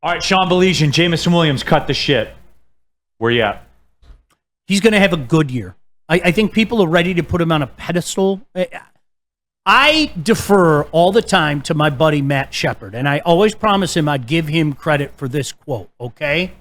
All right, Sean Belizean, Jameson Williams, cut the shit. Where you at? He's going to have a good year. I think people are ready to put him on a pedestal. I defer all the time to my buddy Matt Shepard, and I always promise him I'd give him credit for this quote, okay?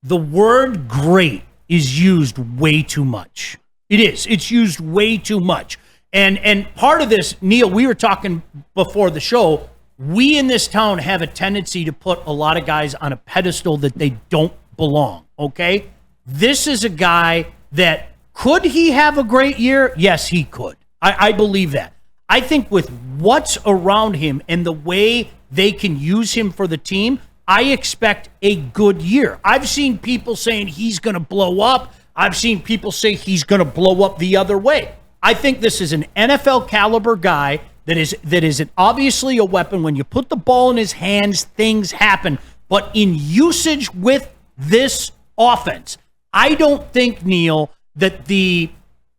The word great is used way too much. It is. It's used way too much. And part of this, Neil, we were talking before the show, we in this town have a tendency to put a lot of guys on a pedestal that they don't belong, okay? This is a guy that, could he have a great year? Yes, he could. I believe that. I think with what's around him and the way they can use him for the team, I expect a good year. I've seen people saying he's going to blow up. I've seen people say he's going to blow up the other way. I think this is an NFL caliber guy that is obviously a weapon. When you put the ball in his hands, things happen. But in usage with this offense, I don't think, Neil, that the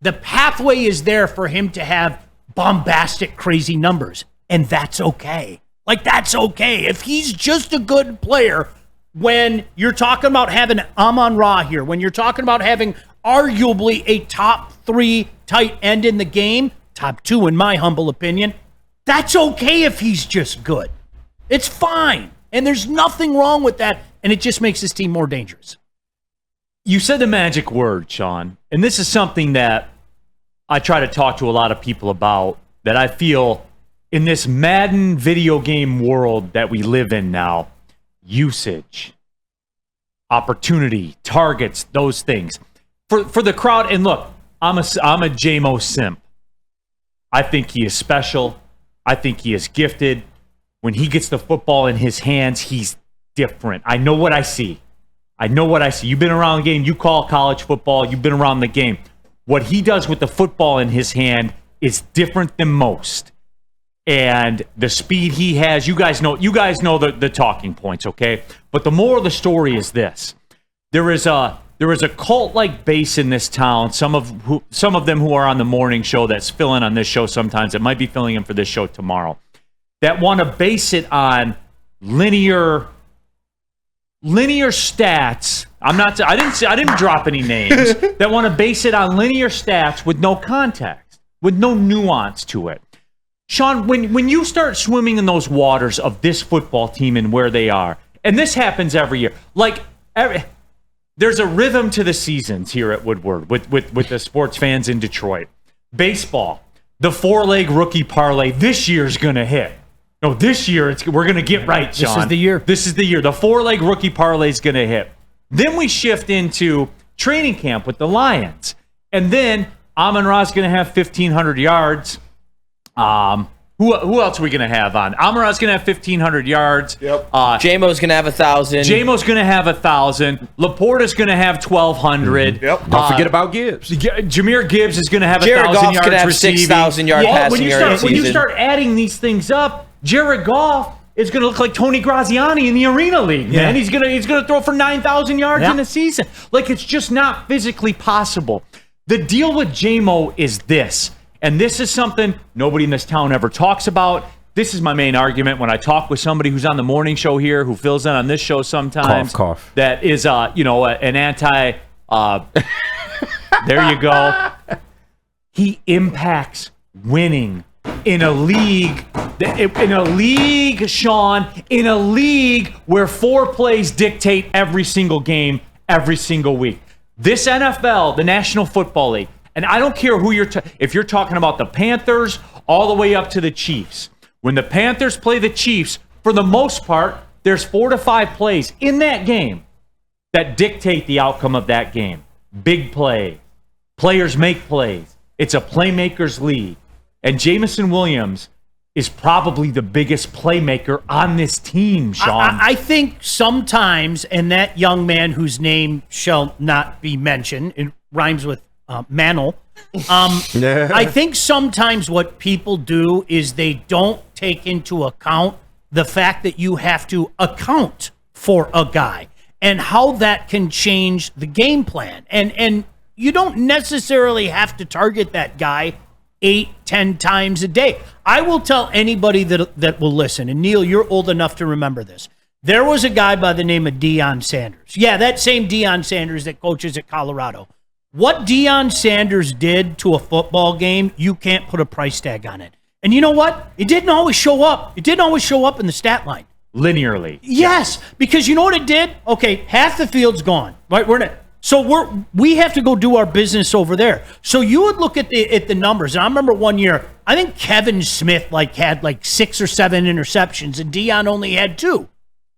pathway is there for him to have bombastic, crazy numbers. And that's okay. Like, that's okay. If he's just a good player, when you're talking about having Amon-Ra here, when you're talking about having arguably a top 3 tight end in the game, top 2 in my humble opinion, that's okay if he's just good. It's fine. And there's nothing wrong with that. And it just makes this team more dangerous. You said the magic word, Sean, and this is something that I try to talk to a lot of people about, that I feel in this Madden video game world that we live in now, usage, opportunity, targets, those things. For the crowd, and look, I'm a JMO simp. I think he is special. I think he is gifted. When he gets the football in his hands, he's different. I know what I see. You've been around the game. You call college football. You've been around the game. What he does with the football in his hand is different than most. And the speed he has, you guys know the talking points, okay? But the moral of the story is this. There is a cult-like base in this town, some of them who are on the morning show that's filling on this show sometimes, that might be filling in for this show tomorrow, that want to base it on linear stats. I didn't drop any names. That want to base it on linear stats with no context, with no nuance to it. Sean, when you start swimming in those waters of this football team and where they are, and this happens every year, there's a rhythm to the seasons here at Woodward with the sports fans in Detroit. Baseball, the 4-leg rookie parlay this year's going to hit. No, this year we're going to get right, Sean. This is the year. This is the year. The 4-leg rookie parlay is going to hit. Then we shift into training camp with the Lions. And then Amon-Ra is going to have 1,500 yards. Who else are we going to have on? Amon-Ra is going to have 1,500 yards. Yep. Jamo's going to have 1,000. Jamo's going to have 1,000. Laporta's going to have 1,200. Mm-hmm. Yep. Don't forget about Gibbs. Jameer Gibbs is going to have 1,000 Goff's yards gonna have receiving. 6,000 yard passing yards. When you start adding these things up, Jared Goff is going to look like Tony Graziani in the Arena League, man. He's going to throw for 9,000 yards in a season. Like, it's just not physically possible. The deal with Jamo is this, and this is something nobody in this town ever talks about. This is my main argument when I talk with somebody who's on the morning show here, who fills in on this show sometimes. Cough. That is, an anti. There you go. He impacts winning in a league, Sean, in a league where 4 plays dictate every single game, every single week. This NFL, the National Football League, and I don't care who if you're talking about the Panthers all the way up to the Chiefs. When the Panthers play the Chiefs, for the most part, there's 4 to 5 plays in that game that dictate the outcome of that game. Big play. Players make plays. It's a playmaker's league. And Jameson Williams is probably the biggest playmaker on this team, Sean. I think sometimes, and that young man whose name shall not be mentioned, it rhymes with Mantle. I think sometimes what people do is they don't take into account the fact that you have to account for a guy and how that can change the game plan. And you don't necessarily have to target that guy 8-10 times a day. I will tell anybody that will listen, and Neil, you're old enough to remember this. There was a guy by the name of Deion Sanders. Yeah, that same Deion Sanders that coaches at Colorado. What Deion Sanders did to a football game, you can't put a price tag on it. And you know what? It didn't always show up. It didn't always show up in the stat line. Linearly. Yes, because you know what it did? Okay, half the field's gone. Right? We have to go do our business over there. So you would look at the numbers. And I remember one year, I think Kevin Smith had 6 or 7 interceptions, and Deion only had 2.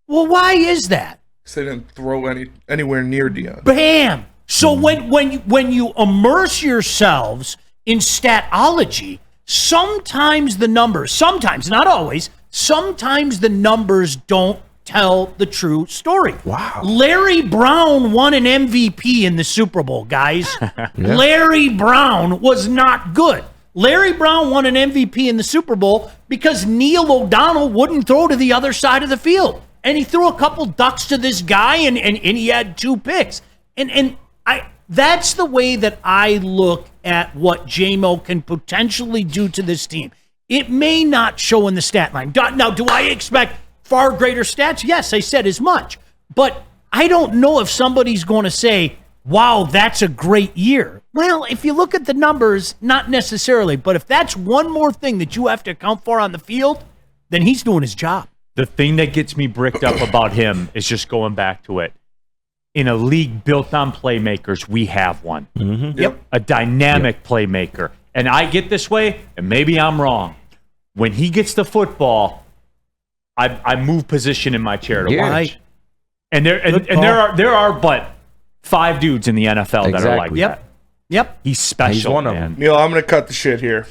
Well, why is that? They didn't throw anywhere near Deion. Bam! So when you immerse yourselves in statology, sometimes the numbers, not always, sometimes the numbers don't tell the true story. Wow. Larry Brown won an MVP in the Super Bowl, guys. Larry Brown was not good. Larry Brown won an MVP in the Super Bowl because Neil O'Donnell wouldn't throw to the other side of the field. And he threw a couple ducks to this guy, and he had 2 picks. And that's the way that I look at what J-Mo can potentially do to this team. It may not show in the stat line. Now, do I expect far greater stats? Yes, I said as much. But I don't know if somebody's going to say, wow, that's a great year. Well, if you look at the numbers, not necessarily. But if that's one more thing that you have to account for on the field, then he's doing his job. The thing that gets me bricked up about him is just going back to it. In a league built on playmakers, we have one. Mm-hmm. Yep. A dynamic playmaker. And I get this way, and maybe I'm wrong. When he gets the football, I move position in my chair to watch. And there are but 5 dudes in the NFL that are like that. Yep. He's special. He's one of them. Neil, I'm going to cut the shit here.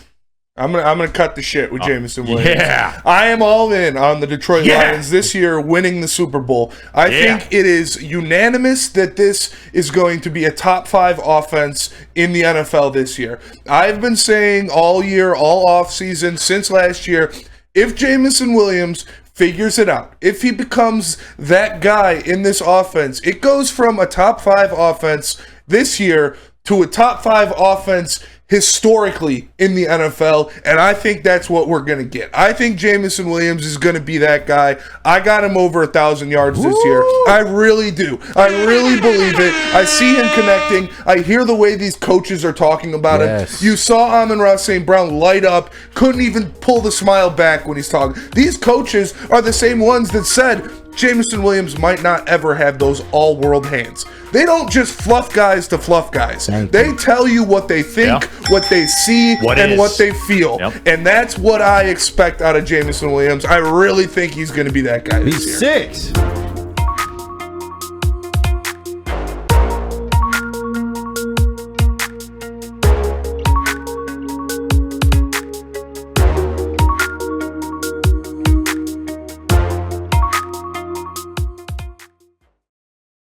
I'm gonna cut the shit with Jameson Williams. Yeah. I am all in on the Detroit Lions this year winning the Super Bowl. I think it is unanimous that this is going to be a top 5 offense in the NFL this year. I've been saying all year, all offseason, since last year, if Jameson Williams figures it out, if he becomes that guy in this offense, it goes from a top 5 offense this year to a top 5 offense historically in the NFL, and I think that's what we're going to get. I think Jameson Williams is going to be that guy. I got him over 1,000 yards this year. I really do. I really believe it. I see him connecting. I hear the way these coaches are talking about him. You saw Amon-Ra St. Brown light up, couldn't even pull the smile back when he's talking. These coaches are the same ones that said Jameson Williams might not ever have those all-world hands. They don't just fluff guys to fluff guys. They tell you what they think, what they see, what they feel. And that's what I expect out of Jameson Williams. I really think he's going to be that guy this year. He's 6.